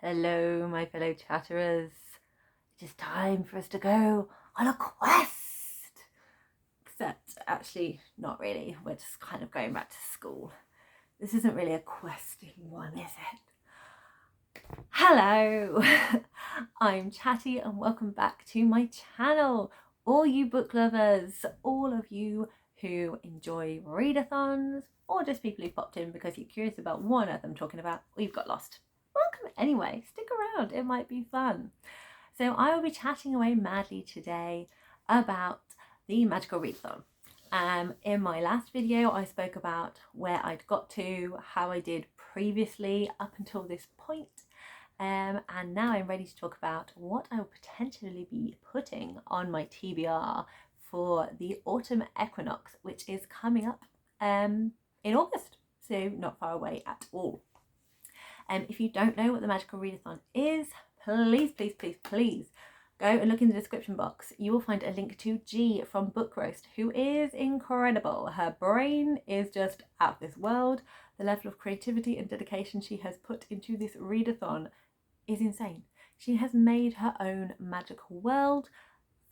Hello, my fellow chatterers. It is time for us to go on a quest. Except, actually, not really. We're just kind of going back to school. This isn't really a questing one, is it? Hello, I'm Chatty and welcome back to my channel. All you book lovers, all of you who enjoy readathons, or just people who popped in because you're curious about what on earth I'm talking about, or you've got lost. Welcome anyway, stick around, it might be fun. So I will be chatting away madly today about the magical readathon. In my last video I spoke about where I'd got to, how I did previously up until this point, and now I'm ready to talk about what I will potentially be putting on my TBR for the Autumn Equinox, which is coming up in August, so not far away at all. If you don't know what the magical readathon is, please go and look in the description box. You will find a link to G from Book Roast, who is incredible. Her brain is just out of this world. The level of creativity and dedication she has put into this readathon is insane. She has made her own magical world,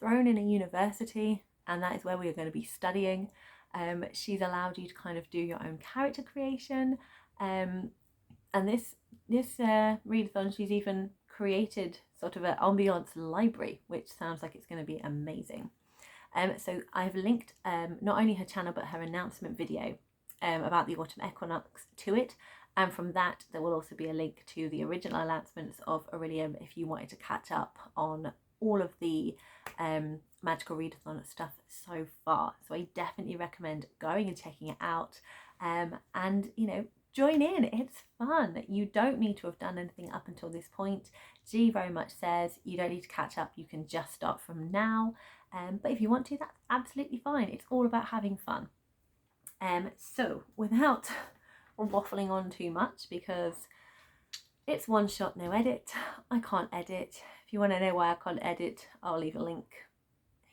thrown in a university, and that is where we are going to be studying. She's allowed you to kind of do your own character creation, and this readathon, she's even created sort of an ambiance library, which sounds like it's going to be amazing. So I've linked not only her channel but her announcement video about the Autumn Equinox to it, and from that there will also be a link to the original announcements of Orilium if you wanted to catch up on all of the magical readathon stuff so far. So I definitely recommend going and checking it out, and you know, join in, it's fun. You don't need to have done anything up until this point. G very much says you don't need to catch up, you can just start from now, but if you want to, that's absolutely fine. It's all about having fun. So without waffling on too much, because it's one shot no edit, I can't edit. If you want to know why I can't edit, I'll leave a link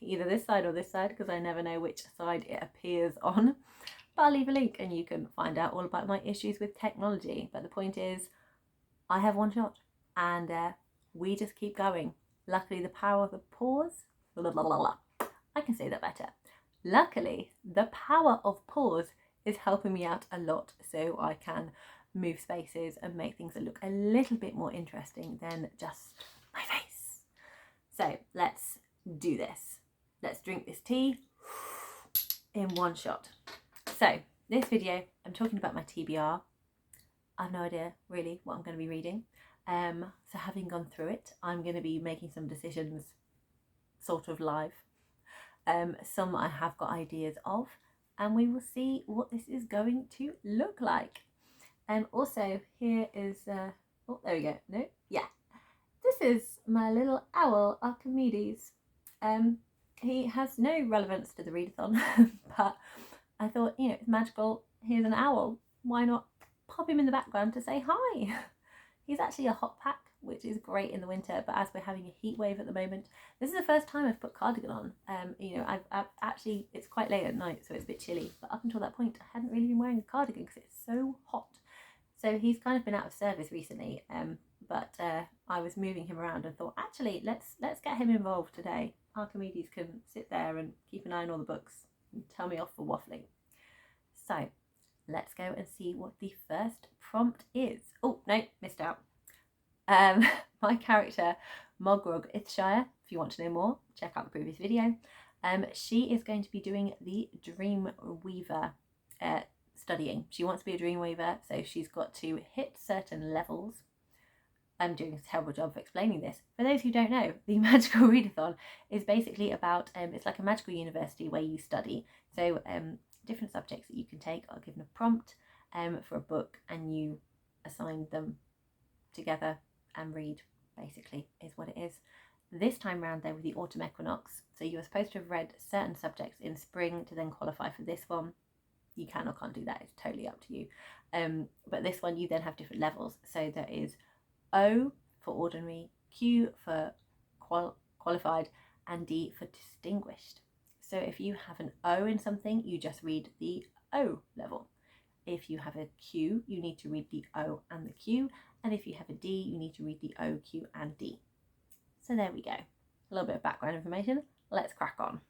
either this side or this side, because I never know which side it appears on. But I'll leave a link and you can find out all about my issues with technology. But the point is, I have one shot and we just keep going. Luckily, the power of the pause, I can say that better. Luckily, the power of pause is helping me out a lot, so I can move spaces and make things that look a little bit more interesting than just my face. So let's do this. Let's drink this tea in one shot. So this video, I'm talking about my TBR. I have no idea really what I'm going to be reading. So having gone through it, I'm going to be making some decisions sort of live. Some I have got ideas of, and we will see what this is going to look like. Also here is, oh there we go, no, yeah. This is my little owl, Archimedes. He has no relevance to the readathon, but I thought, you know, it's magical, here's an owl, why not pop him in the background to say hi? He's actually a hot pack, which is great in the winter, but as we're having a heat wave at the moment, this is the first time I've put cardigan on. You know, I've actually, it's quite late at night, so it's a bit chilly, but up until that point I hadn't really been wearing a cardigan because it's so hot. So he's kind of been out of service recently, but I was moving him around and thought, actually, let's get him involved today. Archimedes can sit there and keep an eye on all the books and tell me off for waffling. So let's go and see what the first prompt is. Oh no, missed out. My character Mogrog Ithshire, if you want to know more, check out the previous video. She is going to be doing the Dreamweaver studying. She wants to be a Dreamweaver, so she's got to hit certain levels. I'm doing a terrible job of explaining this. For those who don't know, the magical readathon is basically about, it's like a magical university where you study. So different subjects that you can take are given a prompt for a book, and you assign them together and read, basically, is what it is. This time round though, with the Autumn Equinox, so you were supposed to have read certain subjects in spring to then qualify for this one. You can or can't do that, it's totally up to you. But this one, you then have different levels. So there is O for ordinary, Q for qualified, and D for distinguished. So if you have an O in something, you just read the O level. If you have a Q, you need to read the O and the Q, and if you have a D, you need to read the O, Q and D. So there we go. A little bit of background information. Let's crack on.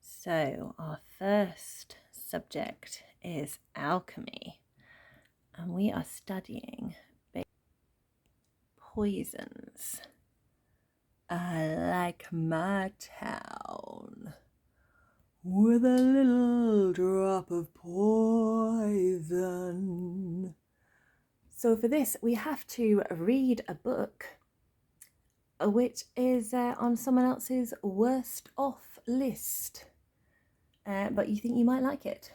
So our first subject is alchemy, and we are studying poisons. I like my town with a little drop of poison. So for this, we have to read a book which is on someone else's worst off list. But you think you might like it.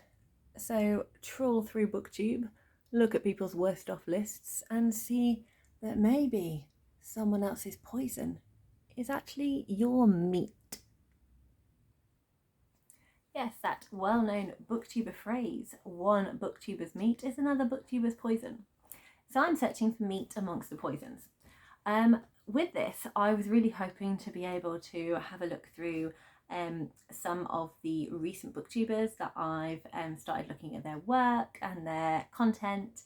So trawl through BookTube, look at people's worst off lists and see that maybe someone else's poison is actually your meat. Yes, that well-known booktuber phrase, one booktuber's meat is another booktuber's poison. So I'm searching for meat amongst the poisons. With this, I was really hoping to be able to have a look through some of the recent booktubers that I've started looking at their work and their content.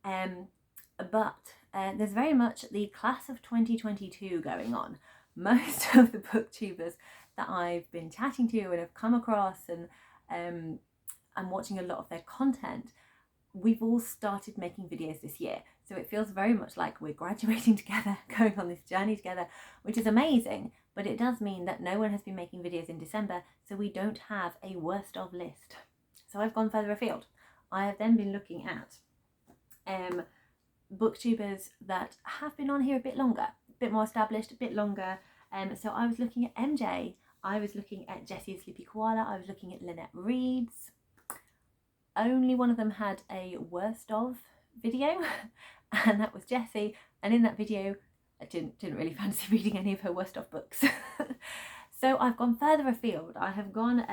But there's very much the class of 2022 going on. Most of the booktubers that I've been chatting to and have come across and I'm watching a lot of their content, we've all started making videos this year. So it feels very much like we're graduating together, going on this journey together, which is amazing. But it does mean that no one has been making videos in December, so we don't have a worst of list. So I've gone further afield. I have then been looking at booktubers that have been on here a bit longer, a bit more established, a bit longer. So I was looking at MJ, I was looking at Jessie and Sleepy Koala, I was looking at Lynette Reads. Only one of them had a worst of video, and that was Jessie. And in that video, I didn't really fancy reading any of her worst of books. So I've gone further afield. I have gone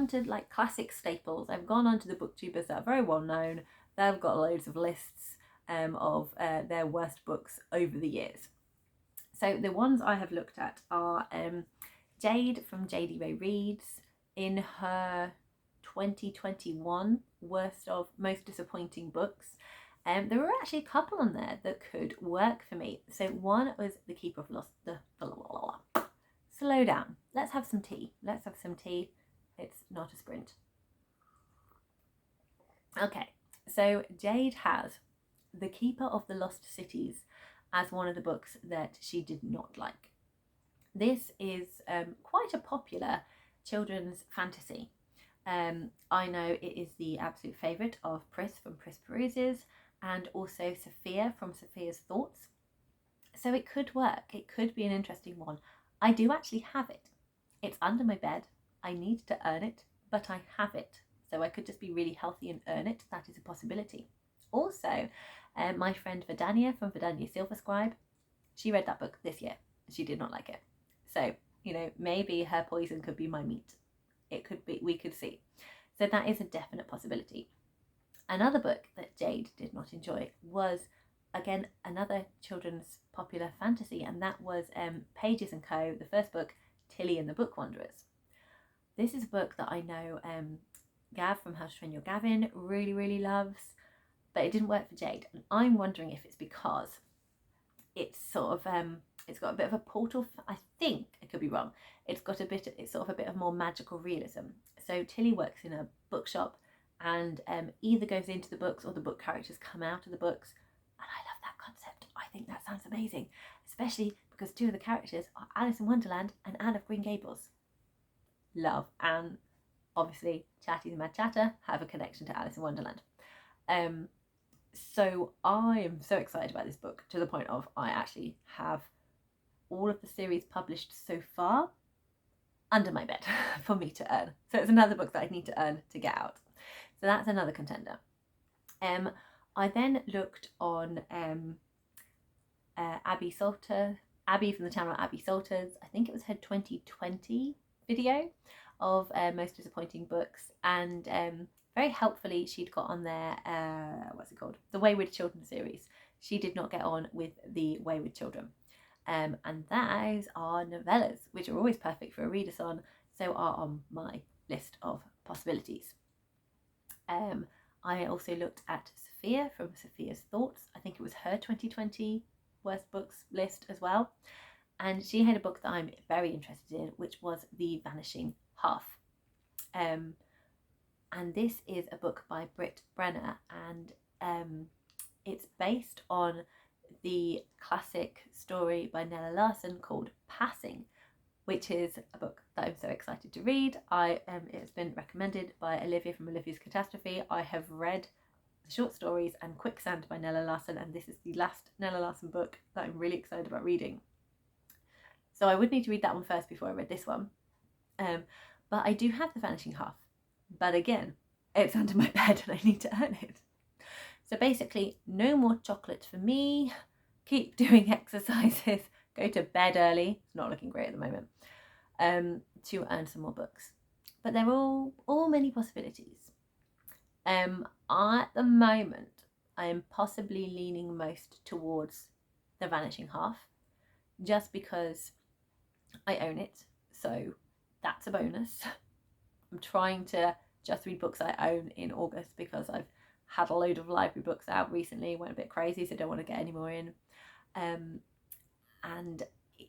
to like classic staples. I've gone onto the booktubers that are very well known. They've got loads of lists of their worst books over the years. So the ones I have looked at are Jade from Jade Reads in her 2021 worst of most disappointing books. There were actually a couple on there that could work for me. So one was The Keeper of Lost. Slow down. Let's have some tea. Let's have some tea. It's not a sprint. Okay, so Jade has The Keeper of the Lost Cities as one of the books that she did not like. This is quite a popular children's fantasy. I know it is the absolute favourite of Pris from Pris Peruses and also Sophia from Sophia's Thoughts. So it could work. It could be an interesting one. I do actually have it. It's under my bed. I need to earn it, but I have it. So I could just be really healthy and earn it. That is a possibility. Also, my friend Vidania from Vidania Silver Scribe, she read that book this year. She did not like it. So, you know, maybe her poison could be my meat. It could be, we could see. So that is a definite possibility. Another book that Jade did not enjoy was, again, another children's popular fantasy, and that was Pages & Co., the first book, Tilly and the Book Wanderers. This is a book that I know Gav from How to Train Your Gavin really, really loves, but it didn't work for Jade. And I'm wondering if it's because it's sort of, it's got a bit of a portal, I think, I could be wrong, it's sort of a bit of more magical realism. So Tilly works in a bookshop and either goes into the books or the book characters come out of the books. And I love that concept. I think that sounds amazing, especially because two of the characters are Alice in Wonderland and Anne of Green Gables. Love. And obviously Chatty's Mad Chatter have a connection to Alice in Wonderland. So I am so excited about this book to the point of I actually have all of the series published so far under my bed for me to earn. So it's another book that I need to earn to get out. So that's another contender. I then looked on Abby from the channel Abby Salters. I think it was her 2020 video of most disappointing books, and very helpfully she'd got on there, what's it called? The Wayward Children series. She did not get on with the Wayward Children. And those are novellas, which are always perfect for a readathon, so are on my list of possibilities. I also looked at Sophia from Sophia's Thoughts. I think it was her 2020 worst books list as well. And she had a book that I'm very interested in, which was The Vanishing Half. And this is a book by Britt Brenner, and it's based on the classic story by Nella Larson called Passing, which is a book that I'm so excited to read. It's been recommended by Olivia from Olivia's Catastrophe. I have read the short stories and Quicksand by Nella Larson, and this is the last Nella Larson book that I'm really excited about reading. So I would need to read that one first before I read this one. But I do have The Vanishing Half. But again, it's under my bed and I need to earn it. So basically, no more chocolate for me. Keep doing exercises. Go to bed early. It's not looking great at the moment. To earn some more books. But they're all many possibilities. At the moment, I am possibly leaning most towards The Vanishing Half, just because I own it, so that's a bonus. I'm trying to just read books I own in August because I've had a load of library books out recently, went a bit crazy, so don't want to get any more in. And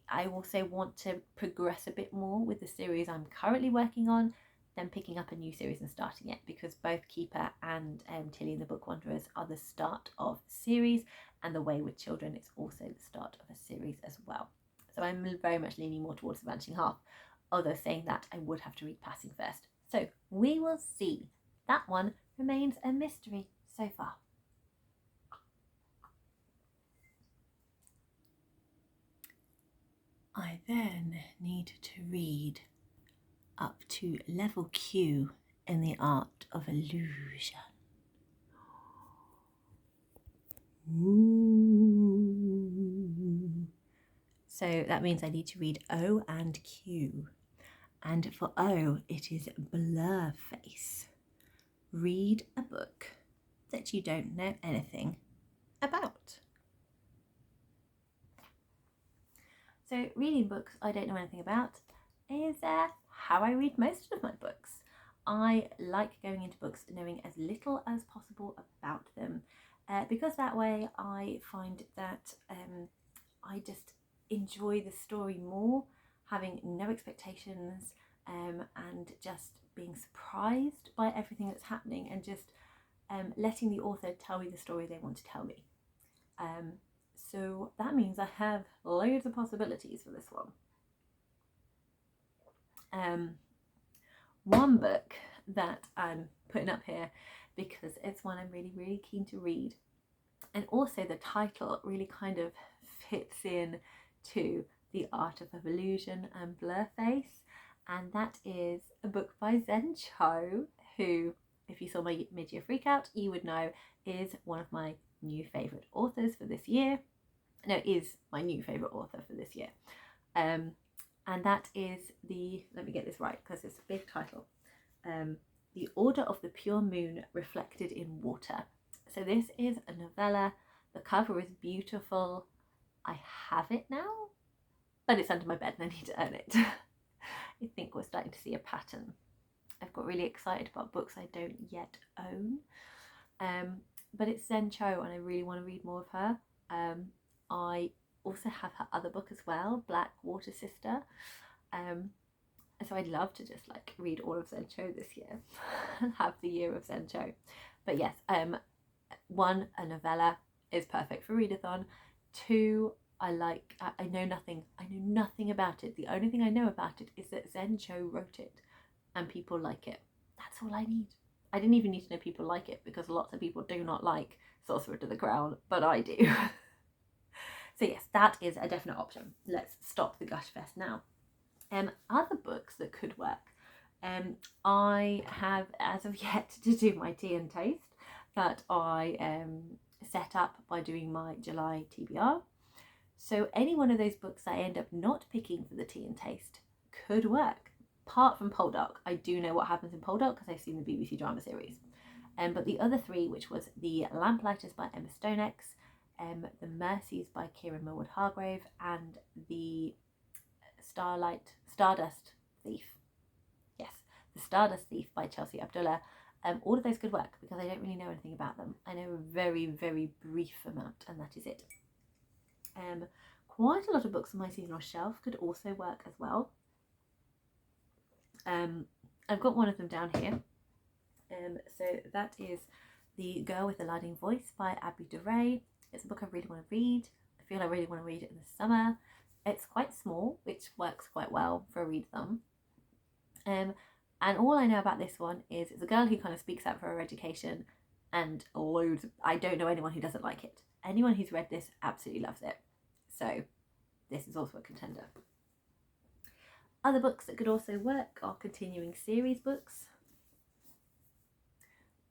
I also want to progress a bit more with the series I'm currently working on than picking up a new series and starting it, because both Keeper and Tilly and the Book Wanderers are the start of a series, and The Way with Children is also the start of a series as well. So I'm very much leaning more towards The Vanishing Half, although saying that I would have to read Passing first. So we will see. That one remains a mystery so far. I then need to read up to level Q in the art of illusion. Ooh. So that means I need to read O and Q. And for O, it is Blurface. Read a book that you don't know anything about. So reading books I don't know anything about is how I read most of my books. I like going into books knowing as little as possible about them, because that way I find that I just enjoy the story more, having no expectations, and just being surprised by everything that's happening, and just letting the author tell me the story they want to tell me. So that means I have loads of possibilities for this one. One book that I'm putting up here because it's one I'm really, really keen to read, and also the title really kind of fits in to the art of illusion and Blurface, and that is a book by Zen Cho, who, if you saw my mid-year freakout, you would know is one of my new favourite authors for this year. No, is my new favourite author for this year. And that is let me get this right because it's a big title, The Order of the Pure Moon Reflected in Water. So this is a novella. The cover is beautiful. I have it now, but it's under my bed and I need to earn it. I think we're starting to see a pattern. I've got really excited about books I don't yet own. But it's Zen Cho and I really want to read more of her. I also have her other book as well, Black Water Sister. So I'd love to just like read all of Zen Cho this year and have the year of Zen Cho. But yes, one, a novella is perfect for Readathon. Two, I know nothing about it. The only thing I know about it is that Zen Cho wrote it and people like it. That's all I need. I didn't even need to know people like it because lots of people do not like Sorcerer to the Crown, but I do. So yes, that is a definite option. Let's stop the gush fest now. Other books that could work. I have, as of yet, to do my tea and taste that I set up by doing my July TBR. So any one of those books I end up not picking for the tea and taste could work. Apart from Poldark, I do know what happens in Poldark because I've seen the BBC drama series. But the other three, which was The Lamplighters by Emma Stonex, The Mercies by Kieran Millward Hargrave, and The Stardust Thief. Yes, The Stardust Thief by Chelsea Abdullah. All of those could work because I don't really know anything about them. I know a very, very brief amount, and that is it. Quite a lot of books on my seasonal shelf could also work as well. I've got one of them down here. So that is The Girl with the Lighting Voice by Abby DeRay. It's a book I really want to read. I feel I really want to read it in the summer. It's quite small, which works quite well for a readathon. And all I know about this one is it's a girl who kind of speaks out for her education, and I don't know anyone who doesn't like it. Anyone who's read this absolutely loves it. So this is also a contender. Other books that could also work are continuing series books.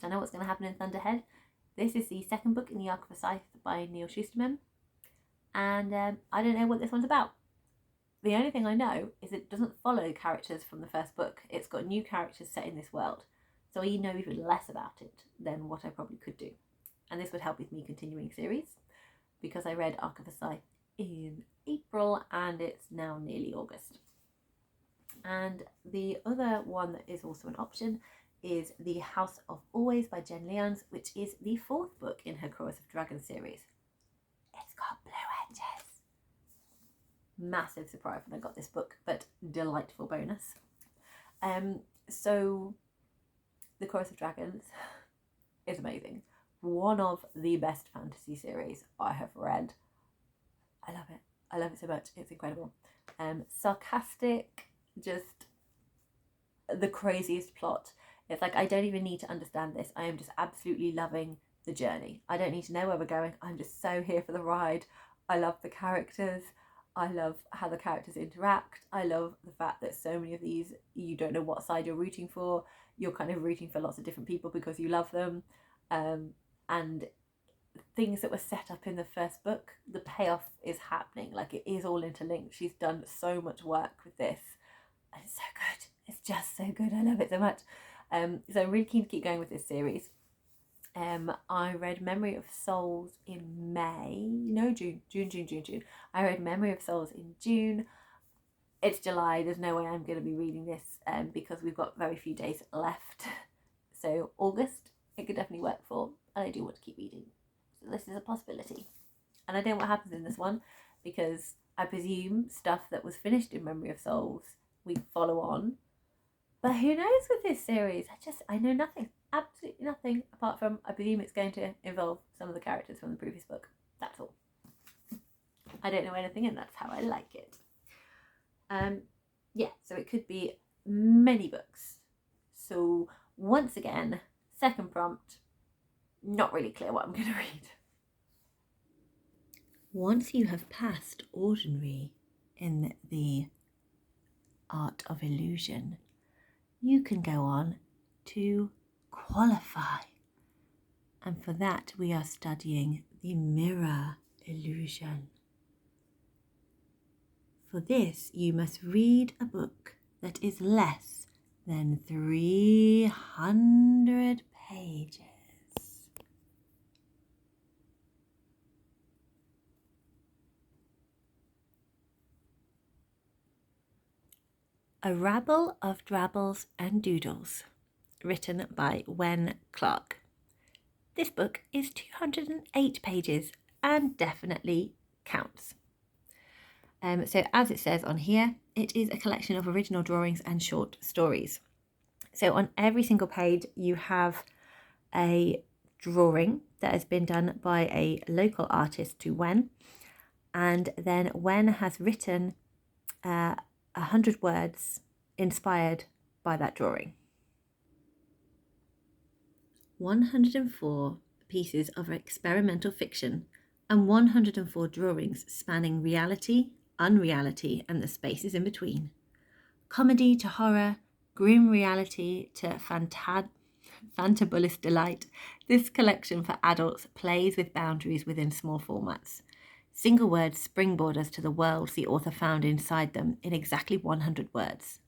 Don't know what's going to happen in Thunderhead. This is the second book in the Arc of a Scythe by Neil Schusterman, and I don't know what this one's about. The only thing I know is it doesn't follow characters from the first book. It's got new characters set in this world, so I know even less about it than what I probably could do. And this would help with me continuing series, because I read Arc of a Scythe in April and it's now nearly August. And the other one that is also an option is The House of Always by Jen Leons, which is the fourth book in her Chorus of Dragons series. It's got blue edges. Massive surprise when I got this book, but delightful bonus. So the Chorus of Dragons is amazing. One of the best fantasy series I have read. I love it. I love it so much. It's incredible. Sarcastic, just the craziest plot. It's like I don't even need to understand this. I am just absolutely loving the journey. I don't need to know where we're going. I'm just so here for the ride. I love the characters. I love how the characters interact. I love the fact that so many of these, you don't know what side you're rooting for. You're kind of rooting for lots of different people because you love them. And things that were set up in the first book, the payoff is happening. Like, it is all interlinked. She's done so much work with this. And it's so good. It's just so good. I love it so much. So I'm really keen to keep going with this series. I read Memory of Souls in June. I read Memory of Souls in June. It's July. There's no way I'm going to be reading this because we've got very few days left. So August, it could definitely work for, and I do want to keep reading. So this is a possibility. And I don't know what happens in this one because I presume stuff that was finished in Memory of Souls we follow on. But who knows with this series? I know nothing, absolutely nothing, apart from I presume it's going to involve some of the characters from the previous book. That's all. I don't know anything, and that's how I like it. Yeah, so it could be many books. So once again, second prompt, not really clear what I'm going to read. Once you have passed ordinary in the art of illusion, you can go on to qualify. And for that, we are studying the mirror illusion. For this, you must read a book that is less than 300 pages. A Rabble of Drabbles and Doodles, written by Wen Clark. This book is 208 pages and definitely counts. So as it says on here, it is a collection of original drawings and short stories. So on every single page you have a drawing that has been done by a local artist to Wen, and then Wen has written 100 words inspired by that drawing. 104 pieces of experimental fiction and 104 drawings spanning reality, unreality, and the spaces in between. Comedy to horror, grim reality to fantabulous delight, this collection for adults plays with boundaries within small formats. Single words springboard us to the worlds the author found inside them in exactly 100 words.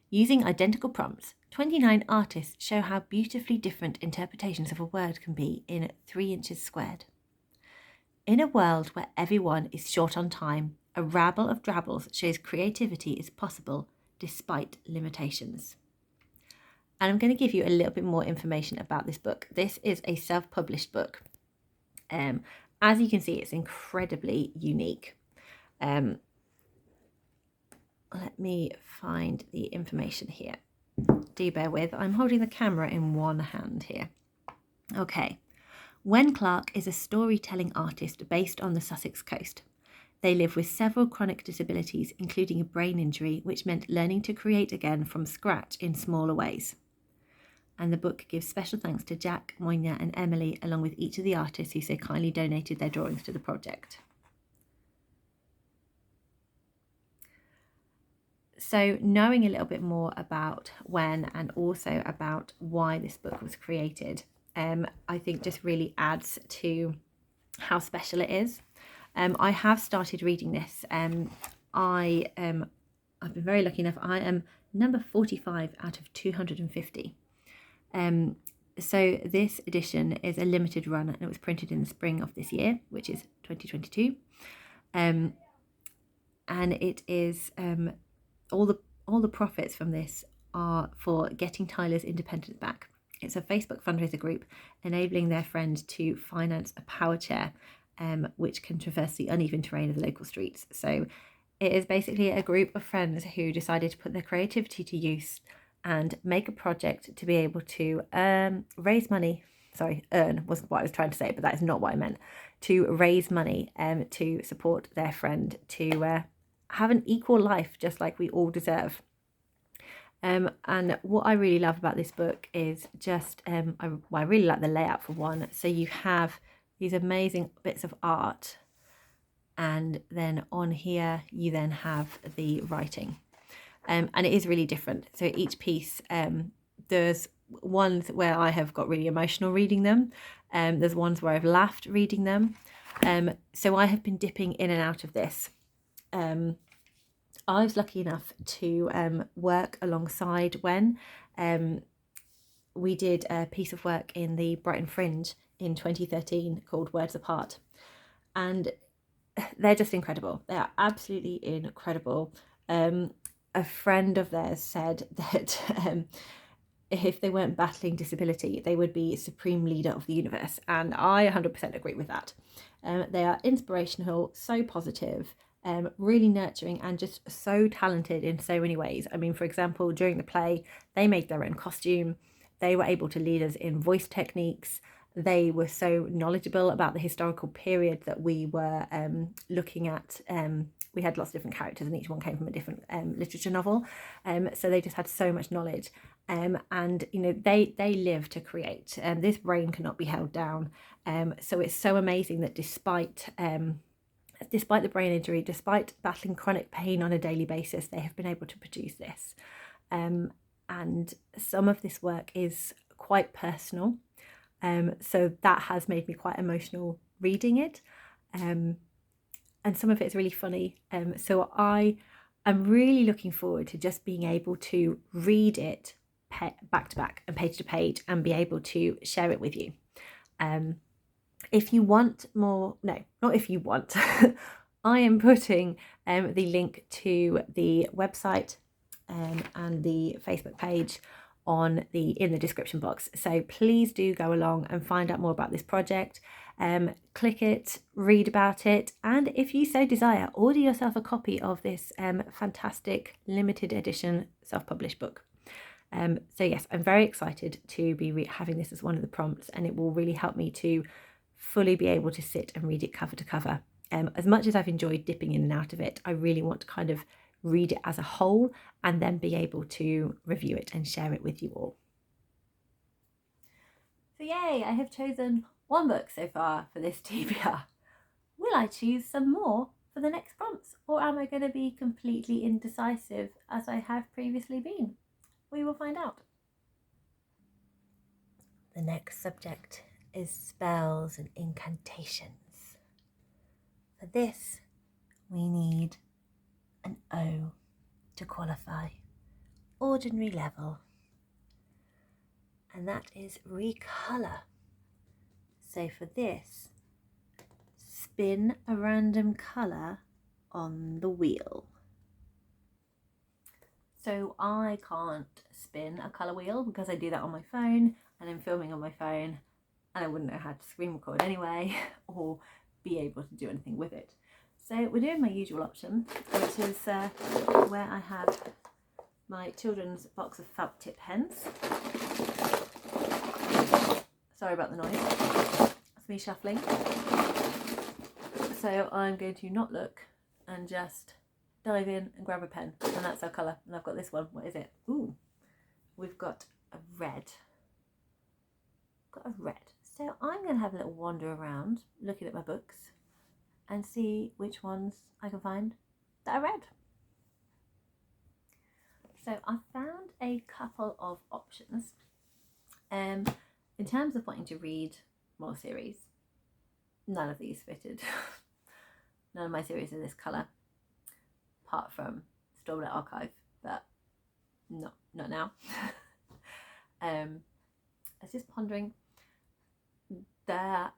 Using identical prompts, 29 artists show how beautifully different interpretations of a word can be in 3 inches squared. In a world where everyone is short on time, a rabble of drabbles shows creativity is possible despite limitations. And I'm going to give you a little bit more information about this book. This is a self-published book. As you can see, it's incredibly unique. Let me find the information here. Do bear with. I'm holding the camera in one hand here. Okay. Wen Clark is a storytelling artist based on the Sussex coast. They live with several chronic disabilities, including a brain injury, which meant learning to create again from scratch in smaller ways. And the book gives special thanks to Jack, Moina and Emily, along with each of the artists who so kindly donated their drawings to the project. So knowing a little bit more about Wen and also about why this book was created, I think just really adds to how special it is. I have started reading this. I've been very lucky enough. I am number 45 out of 250. So this edition is a limited run and it was printed in the spring of this year, which is 2022. And it is all the profits from this are for Getting Tyler's Independence Back. It's a Facebook fundraiser group enabling their friend to finance a power chair, which can traverse the uneven terrain of the local streets. So it is basically a group of friends who decided to put their creativity to use and make a project to be able to raise money. Sorry, earn wasn't what I was trying to say, but that is not what I meant. To raise money to support their friend to have an equal life, just like we all deserve. And what I really love about this book is just, I really like the layout for one. So you have these amazing bits of art, and then on here you then have the writing. And it is really different. So each piece, there's ones where I have got really emotional reading them. There's ones where I've laughed reading them. So I have been dipping in and out of this. I was lucky enough to work alongside Wen. We did a piece of work in the Brighton Fringe in 2013 called Words Apart. And they're just incredible. They are absolutely incredible. A friend of theirs said that if they weren't battling disability, they would be supreme leader of the universe. And I 100% agree with that. They are inspirational, so positive, really nurturing, and just so talented in so many ways. I mean, for example, during the play, they made their own costume. They were able to lead us in voice techniques. They were so knowledgeable about the historical period that we were looking at. We had lots of different characters and each one came from a different literature novel. So they just had so much knowledge. And, you know, they live to create. This brain cannot be held down. So it's so amazing that despite the brain injury, despite battling chronic pain on a daily basis, they have been able to produce this. And some of this work is quite personal. So that has made me quite emotional reading it. And some of it is really funny. So I am really looking forward to just being able to read it back to back and page to page and be able to share it with you. If you want more, no, not if you want, I am putting the link to the website and the Facebook page in the description box. So please do go along and find out more about this project. Click it, read about it, and if you so desire, order yourself a copy of this fantastic limited edition self-published book. So yes, I'm very excited to be having this as one of the prompts, and it will really help me to fully be able to sit and read it cover to cover. As much as I've enjoyed dipping in and out of it, I really want to kind of read it as a whole and then be able to review it and share it with you all. So yay, I have chosen one book so far for this TBR. Will I choose some more for the next prompts, or am I going to be completely indecisive as I have previously been? We will find out. The next subject is spells and incantations. For this, we need an O to qualify, ordinary level, and that is Recolour. So for this, spin a random colour on the wheel. So I can't spin a colour wheel because I do that on my phone and I'm filming on my phone and I wouldn't know how to screen record anyway or be able to do anything with it. So we're doing my usual option, which is where I have my children's box of felt tip pens. Sorry about the noise, it's me shuffling. So I'm going to not look and just dive in and grab a pen, and that's our colour. And I've got this one. What is it? Ooh, we've got a red. So I'm going to have a little wander around looking at my books and see which ones I can find that are red. So I found a couple of options. In terms of wanting to read more series, none of these fitted. None of my series are this colour, apart from Stormlight Archive, but not now. I was just pondering, there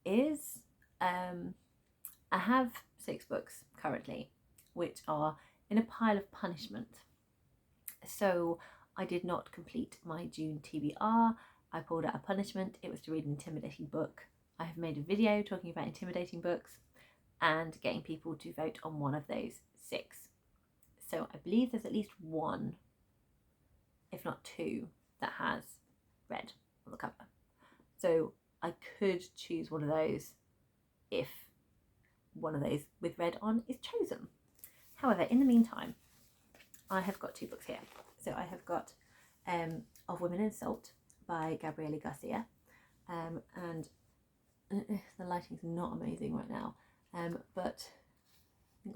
is, I have 6 books currently, which are in a pile of punishment. So I did not complete my June TBR. I pulled out a punishment. It was to read an intimidating book. I have made a video talking about intimidating books and getting people to vote on one of those 6. So I believe there's at least 1, if not 2, that has red on the cover. So I could choose one of those if one of those with red on is chosen. However, in the meantime, I have got 2 books here. So I have got Of Women in Salt by Gabriele Garcia, and the lighting's not amazing right now, but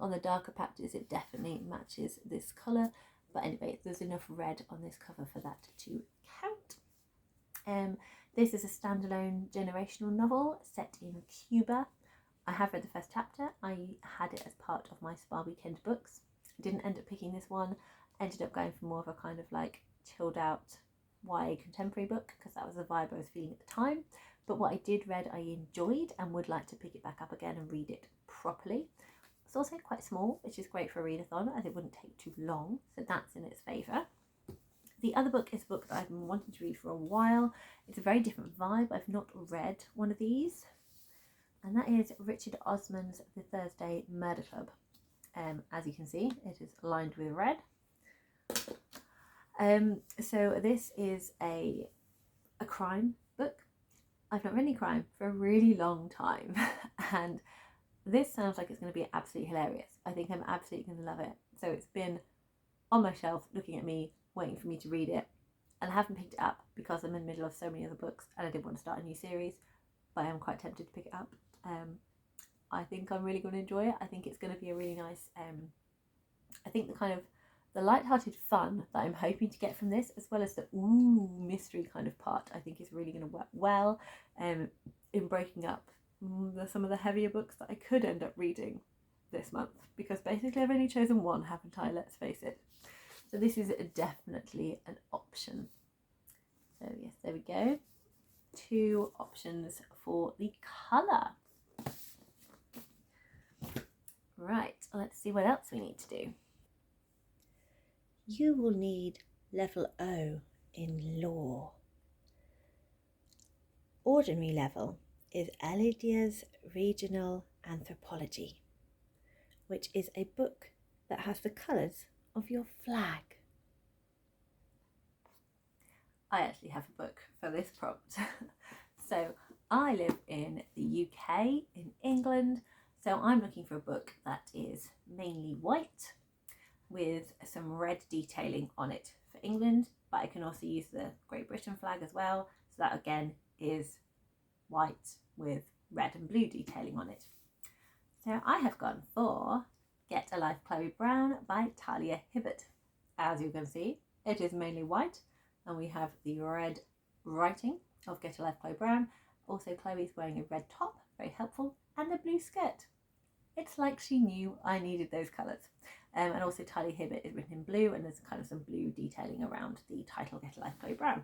on the darker patches it definitely matches this colour. But anyway, there's enough red on this cover for that to count. This is a standalone generational novel set in Cuba. I have read the first chapter. I had it as part of my Spa Weekend books. I didn't end up picking this one. Ended up going for more of a kind of like chilled out YA contemporary book because that was the vibe I was feeling at the time. But what I did read I enjoyed and would like to pick it back up again and read it properly. It's also quite small, which is great for a readathon as it wouldn't take too long, so that's in its favour. The other book is a book that I've been wanting to read for a while. It's a very different vibe. I've not read one of these, and that is Richard Osman's The Thursday Murder Club. As you can see, it is lined with red. So this is a crime book. I've not read any crime for a really long time, and this sounds like it's going to be absolutely hilarious. I think I'm absolutely going to love it. So it's been on my shelf looking at me, waiting for me to read it, and I haven't picked it up because I'm in the middle of so many other books and I didn't want to start a new series, but I am quite tempted to pick it up. I think I'm really going to enjoy it. I think it's going to be a really nice, I think the light-hearted fun that I'm hoping to get from this, as well as the mystery kind of part, I think is really going to work well in breaking up some of the heavier books that I could end up reading this month, because basically I've only chosen one, haven't I? Let's face it. So this is definitely an option. So yes, there we go. 2 options for the colour. Right, let's see what else we need to do. You will need level O in law. Ordinary level is Elidia's Regional Anthropology, which is a book that has the colours of your flag. I actually have a book for this prompt. So I live in the UK, in England, so I'm looking for a book that is mainly white with some red detailing on it for England, but I can also use the Great Britain flag as well, so that again is white with red and blue detailing on it. So I have gone for Get a Life Chloe Brown by Talia Hibbert. As you can see, it is mainly white, and we have the red writing of Get a Life Chloe Brown. Also Chloe's wearing a red top, very helpful, and a blue skirt. It's like she knew I needed those colours. And also Talia Hibbert is written in blue, and there's kind of some blue detailing around the title Get a Life Chloe Brown.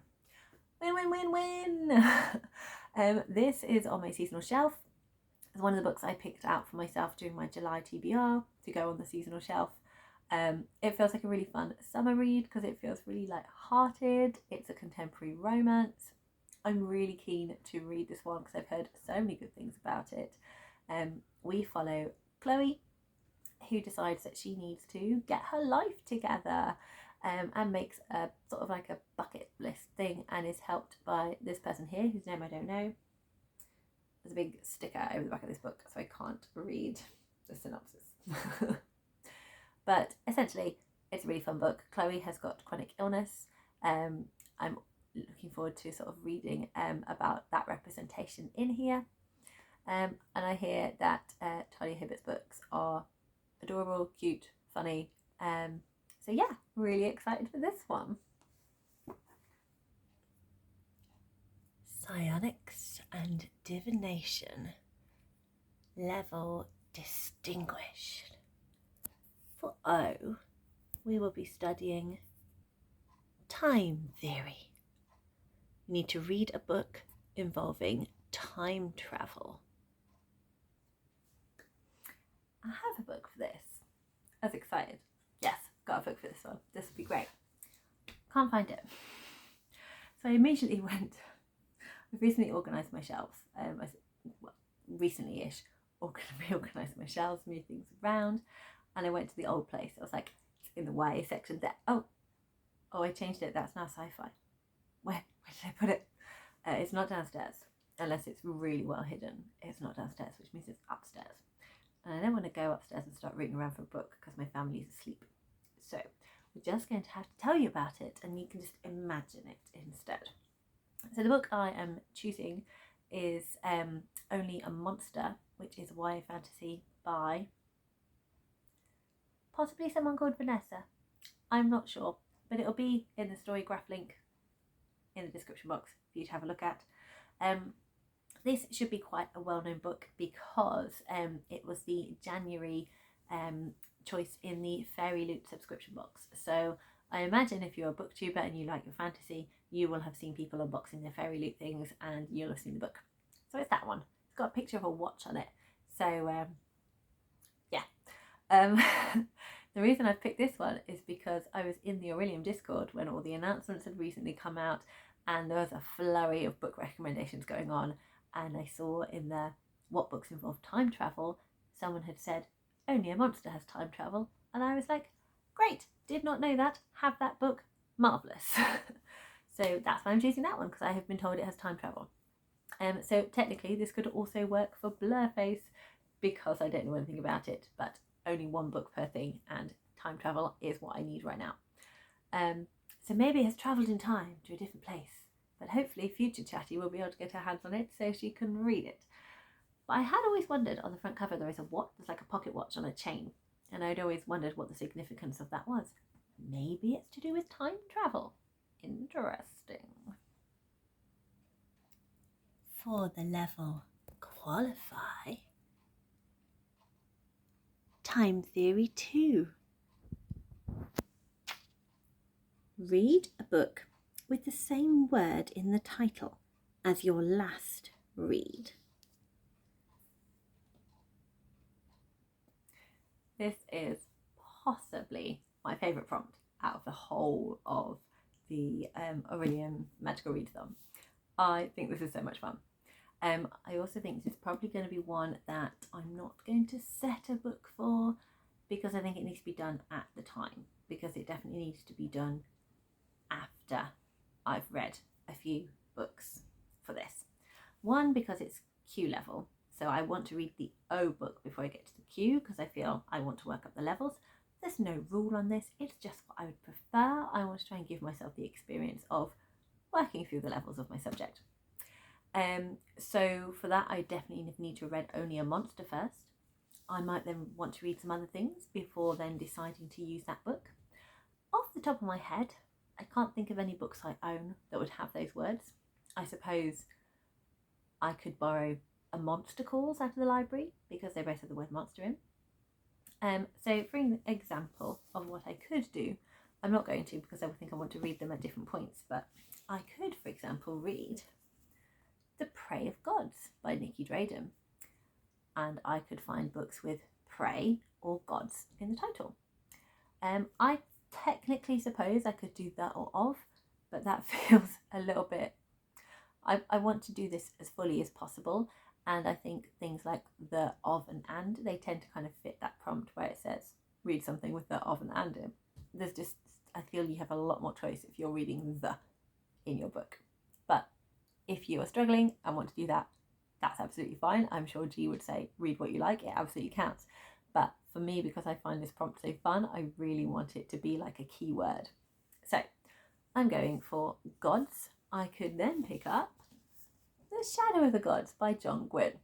Win, win, win, win! This is on my seasonal shelf. It's one of the books I picked out for myself during my July TBR to go on the seasonal shelf. It feels like a really fun summer read because it feels really light-hearted. It's a contemporary romance. I'm really keen to read this one because I've heard so many good things about it. We follow Chloe, who decides that she needs to get her life together, and makes a sort of like a bucket list thing, and is helped by this person here whose name I don't know. There's a big sticker over the back of this book, so I can't read the synopsis. But essentially, it's a really fun book. Chloe has got chronic illness. I'm looking forward to sort of reading about that representation in here. And I hear that Talia Hibbert's books are adorable, cute, funny. So yeah, really excited for this one. Psionics and Divination. Level Distinguished. For O, we will be studying time theory. You need to read a book involving time travel. I have a book for this. I was excited. Yes, got a book for this one. This would be great. Can't find it. So I immediately went. I've recently organised my shelves. Recently-ish, reorganised my shelves, moved things around, and I went to the old place. I was like, it's in the YA section there. Oh, I changed it. That's now sci-fi. Where did I put it? It's not downstairs, unless it's really well hidden. It's not downstairs, which means it's upstairs. And I don't want to go upstairs and start rooting around for a book because my family's asleep. So we're just going to have to tell you about it, and you can just imagine it instead. So the book I am choosing is Only a Monster, which is YA fantasy by possibly someone called Vanessa. I'm not sure, but it'll be in the story graph link in the description box for you to have a look at. This should be quite a well-known book because it was the January choice in the Fairy Loot subscription box. So I imagine if you're a booktuber and you like your fantasy, you will have seen people unboxing their Fairy Loot things and you'll have seen the book. So it's that one. It's got a picture of a watch on it. So yeah. The reason I've picked this one is because I was in the Orilium Discord when all the announcements had recently come out and there was a flurry of book recommendations going on, and I saw in the what books involve time travel, someone had said Only a Monster has time travel, and I was like, great, did not know that, have that book, marvellous. So that's why I'm choosing that one, because I have been told it has time travel. So technically this could also work for Blurface because I don't know anything about it, but only one book per thing, and time travel is what I need right now. So maybe it has travelled in time to a different place, but hopefully future Chatty will be able to get her hands on it so she can read it. But I had always wondered, on the front cover there is there's like a pocket watch on a chain, and I'd always wondered what the significance of that was. Maybe it's to do with time travel. Interesting. For the level Qualify, Time Theory 2. Read a book with the same word in the title as your last read. This is possibly my favourite prompt out of the whole of the Orilium Magical Readathon. I think this is so much fun. I also think this is probably going to be one that I'm not going to set a book for because I think it needs to be done at the time, because it definitely needs to be done after I've read a few books for this. One, because it's Q level, so I want to read the O book before I get to the Q because I feel I want to work up the levels. There's no rule on this, it's just what I would prefer. I want to try and give myself the experience of working through the levels of my subject. So for that I definitely need to have read Only a Monster first. I might then want to read some other things before then deciding to use that book. Off the top of my head, I can't think of any books I own that would have those words. I suppose I could borrow A Monster Calls out of the library because they both have the word monster in. So for an example of what I could do, I'm not going to because I would think I want to read them at different points, but I could, for example, read The Prey of Gods by Nikki Drayden, and I could find books with prey or gods in the title. I technically suppose I could do the or of, but that feels a little bit, I want to do this as fully as possible, and I think things like the, of, and, they tend to kind of fit that prompt where it says read something with the, of, and in. There's just, I feel you have a lot more choice if you're reading the in your book. But if you are struggling and want to do that, that's absolutely fine. I'm sure G would say read what you like, it absolutely counts. But for me, because I find this prompt so fun, I really want it to be like a keyword. So I'm going for gods. I could then pick up The Shadow of the Gods by John Gwynne.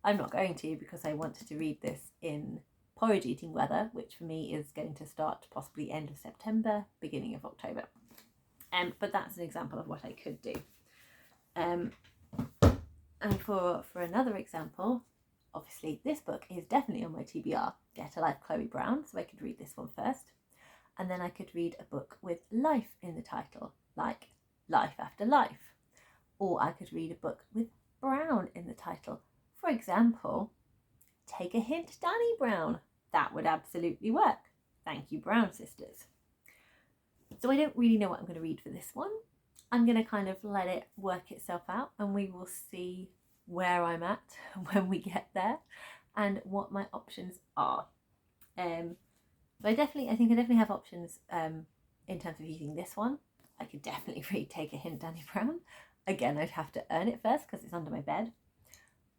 I'm not going to, because I wanted to read this in porridge eating weather, which for me is going to start possibly end of September, beginning of October. But that's an example of what I could do. And for another example, obviously this book is definitely on my TBR, Get a Life, Chloe Brown, so I could read this one first. And then I could read a book with life in the title, like Life After Life. Or I could read a book with Brown in the title. For example, Take a Hint, Danny Brown. That would absolutely work. Thank you, Brown sisters. So I don't really know what I'm going to read for this one. I'm going to kind of let it work itself out, and we will see where I'm at when we get there and what my options are. But I think I definitely have options in terms of using this one. I could definitely read Take a Hint, Danny Brown. Again, I'd have to earn it first because it's under my bed.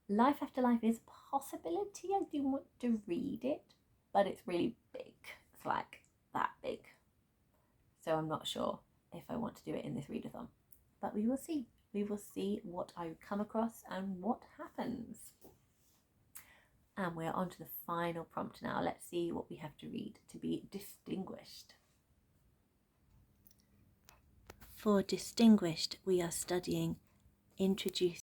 Life After Life is a possibility. I do want to read it, but it's really big. It's like that big. So I'm not sure if I want to do it in this readathon. But we will see. We will see what I come across and what happens. And we're on to the final prompt now. Let's see what we have to read to be distinguished. For distinguished, we are studying Introduce